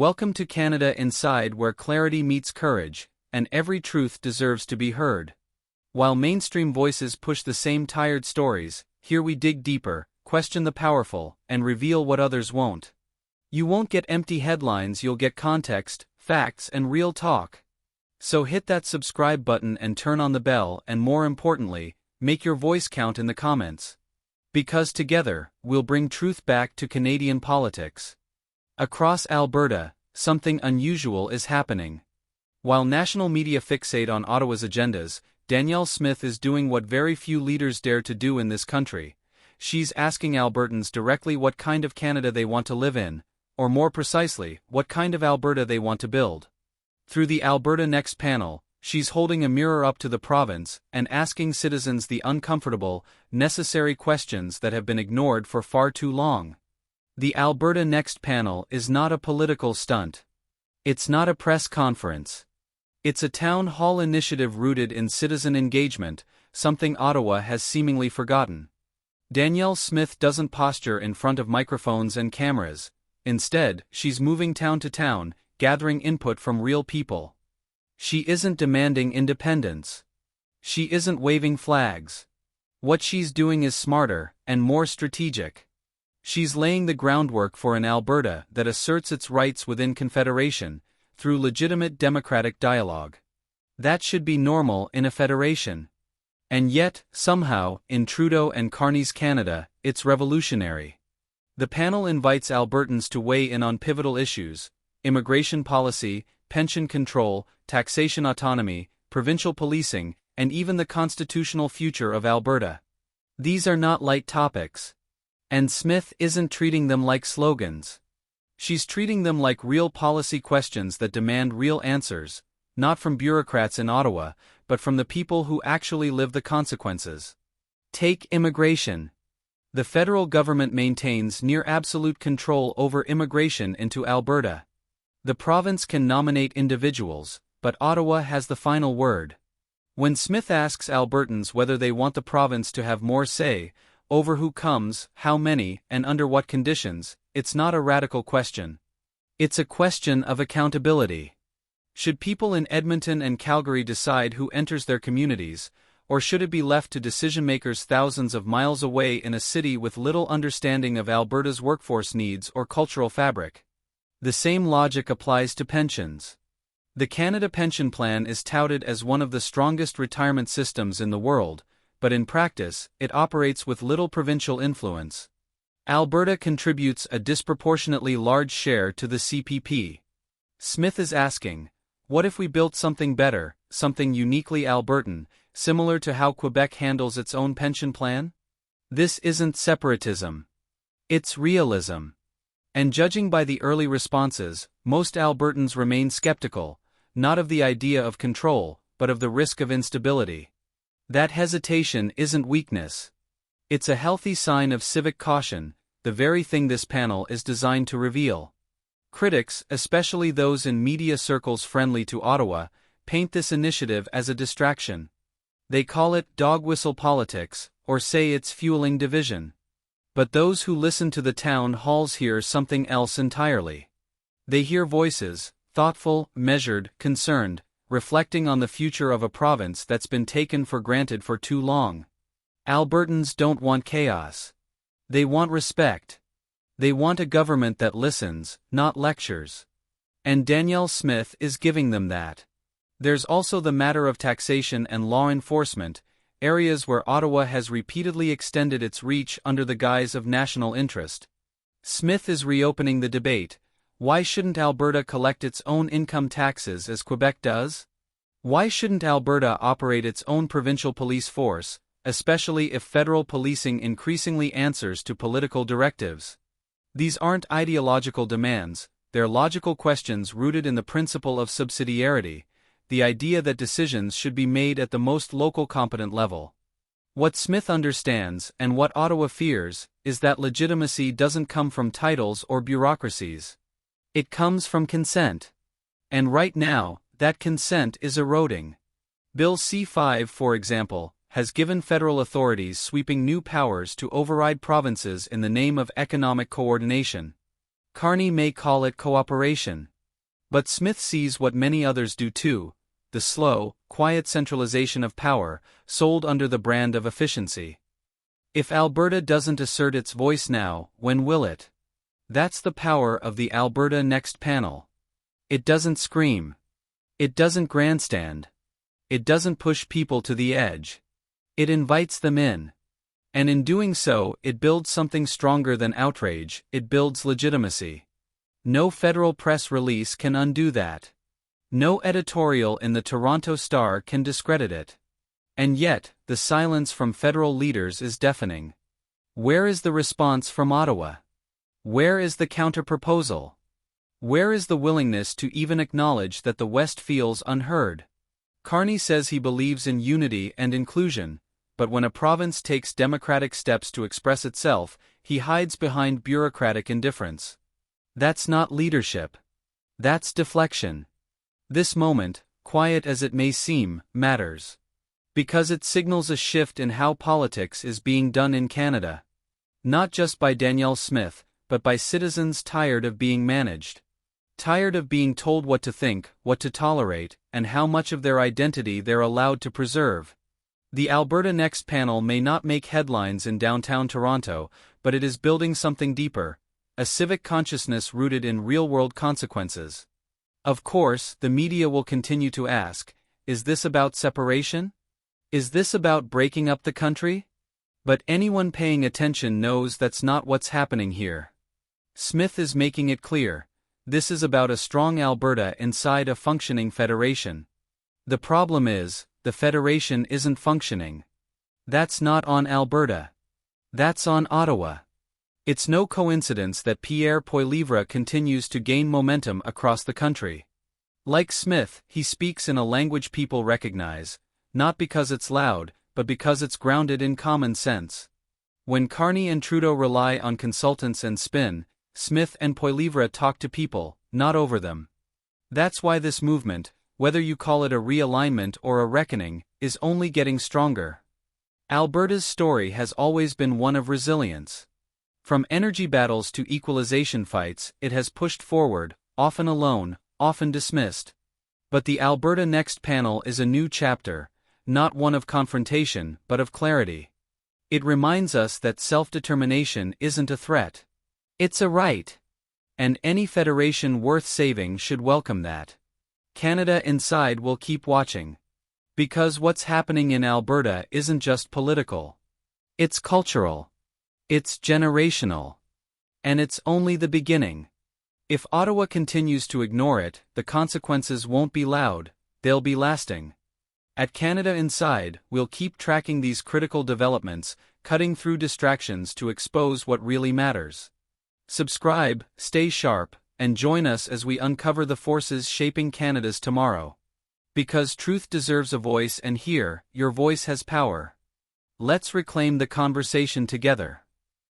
Welcome to Canada Inside, where clarity meets courage, and every truth deserves to be heard. While mainstream voices push the same tired stories, here we dig deeper, question the powerful, and reveal what others won't. You won't get empty headlines, you'll get context, facts, and real talk. So hit that subscribe button and turn on the bell, and more importantly, make your voice count in the comments. Because together, we'll bring truth back to Canadian politics. Across Alberta, something unusual is happening. While national media fixate on Ottawa's agendas, Danielle Smith is doing what very few leaders dare to do in this country. She's asking Albertans directly what kind of Canada they want to live in, or more precisely, what kind of Alberta they want to build. Through the Alberta Next Panel, she's holding a mirror up to the province and asking citizens the uncomfortable, necessary questions that have been ignored for far too long. The Alberta Next Panel is not a political stunt. It's not a press conference. It's a town hall initiative rooted in citizen engagement, something Ottawa has seemingly forgotten. Danielle Smith doesn't posture in front of microphones and cameras. Instead, she's moving town to town, gathering input from real people. She isn't demanding independence. She isn't waving flags. What she's doing is smarter and more strategic. She's laying the groundwork for an Alberta that asserts its rights within Confederation, through legitimate democratic dialogue. That should be normal in a federation. And yet, somehow, in Trudeau and Carney's Canada, it's revolutionary. The panel invites Albertans to weigh in on pivotal issues: immigration policy, pension control, taxation autonomy, provincial policing, and even the constitutional future of Alberta. These are not light topics. And Smith isn't treating them like slogans. She's treating them like real policy questions that demand real answers, not from bureaucrats in Ottawa, but from the people who actually live the consequences. Take immigration. The federal government maintains near absolute control over immigration into Alberta. The province can nominate individuals, but Ottawa has the final word. When Smith asks Albertans whether they want the province to have more say over who comes, how many, and under what conditions, it's not a radical question. It's a question of accountability. Should people in Edmonton and Calgary decide who enters their communities, or should it be left to decision-makers thousands of miles away in a city with little understanding of Alberta's workforce needs or cultural fabric? The same logic applies to pensions. The Canada Pension Plan is touted as one of the strongest retirement systems in the world, but in practice, it operates with little provincial influence. Alberta contributes a disproportionately large share to the CPP. Smith is asking, what if we built something better, something uniquely Albertan, similar to how Quebec handles its own pension plan? This isn't separatism. It's realism. And judging by the early responses, most Albertans remain skeptical, not of the idea of control, but of the risk of instability. That hesitation isn't weakness. It's a healthy sign of civic caution, the very thing this panel is designed to reveal. Critics, especially those in media circles friendly to Ottawa, paint this initiative as a distraction. They call it dog whistle politics, or say it's fueling division. But those who listen to the town halls hear something else entirely. They hear voices, thoughtful, measured, concerned, reflecting on the future of a province that's been taken for granted for too long. Albertans don't want chaos. They want respect. They want a government that listens, not lectures. And Danielle Smith is giving them that. There's also the matter of taxation and law enforcement, areas where Ottawa has repeatedly extended its reach under the guise of national interest. Smith is reopening the debate. Why shouldn't Alberta collect its own income taxes as Quebec does? Why shouldn't Alberta operate its own provincial police force, especially if federal policing increasingly answers to political directives? These aren't ideological demands, they're logical questions rooted in the principle of subsidiarity, the idea that decisions should be made at the most local competent level. What Smith understands, and what Ottawa fears, is that legitimacy doesn't come from titles or bureaucracies. It comes from consent. And right now, that consent is eroding. Bill C-5, for example, has given federal authorities sweeping new powers to override provinces in the name of economic coordination. Carney may call it cooperation. But Smith sees what many others do too: the slow, quiet centralization of power, sold under the brand of efficiency. If Alberta doesn't assert its voice now, when will it? That's the power of the Alberta Next Panel. It doesn't scream. It doesn't grandstand. It doesn't push people to the edge. It invites them in. And in doing so, it builds something stronger than outrage. It builds legitimacy. No federal press release can undo that. No editorial in the Toronto Star can discredit it. And yet, the silence from federal leaders is deafening. Where is the response from Ottawa? Where is the counterproposal? Where is the willingness to even acknowledge that the West feels unheard? Carney says he believes in unity and inclusion, but when a province takes democratic steps to express itself, he hides behind bureaucratic indifference. That's not leadership. That's deflection. This moment, quiet as it may seem, matters. Because it signals a shift in how politics is being done in Canada. Not just by Danielle Smith, but by citizens tired of being managed. Tired of being told what to think, what to tolerate, and how much of their identity they're allowed to preserve. The Alberta Next Panel may not make headlines in downtown Toronto, but it is building something deeper, a civic consciousness rooted in real-world consequences. Of course, the media will continue to ask, is this about separation? Is this about breaking up the country? But anyone paying attention knows that's not what's happening here. Smith is making it clear. This is about a strong Alberta inside a functioning federation. The problem is, the federation isn't functioning. That's not on Alberta. That's on Ottawa. It's no coincidence that Pierre Poilievre continues to gain momentum across the country. Like Smith, he speaks in a language people recognize, not because it's loud, but because it's grounded in common sense. When Carney and Trudeau rely on consultants and spin, Smith and Poilievre talk to people, not over them. That's why this movement, whether you call it a realignment or a reckoning, is only getting stronger. Alberta's story has always been one of resilience. From energy battles to equalization fights, it has pushed forward, often alone, often dismissed. But the Alberta Next Panel is a new chapter, not one of confrontation, but of clarity. It reminds us that self-determination isn't a threat. It's a right. And any federation worth saving should welcome that. Canada Inside will keep watching. Because what's happening in Alberta isn't just political. It's cultural. It's generational. And it's only the beginning. If Ottawa continues to ignore it, the consequences won't be loud, they'll be lasting. At Canada Inside, we'll keep tracking these critical developments, cutting through distractions to expose what really matters. Subscribe, stay sharp, and join us as we uncover the forces shaping Canada's tomorrow. Because truth deserves a voice, and here, your voice has power. Let's reclaim the conversation together.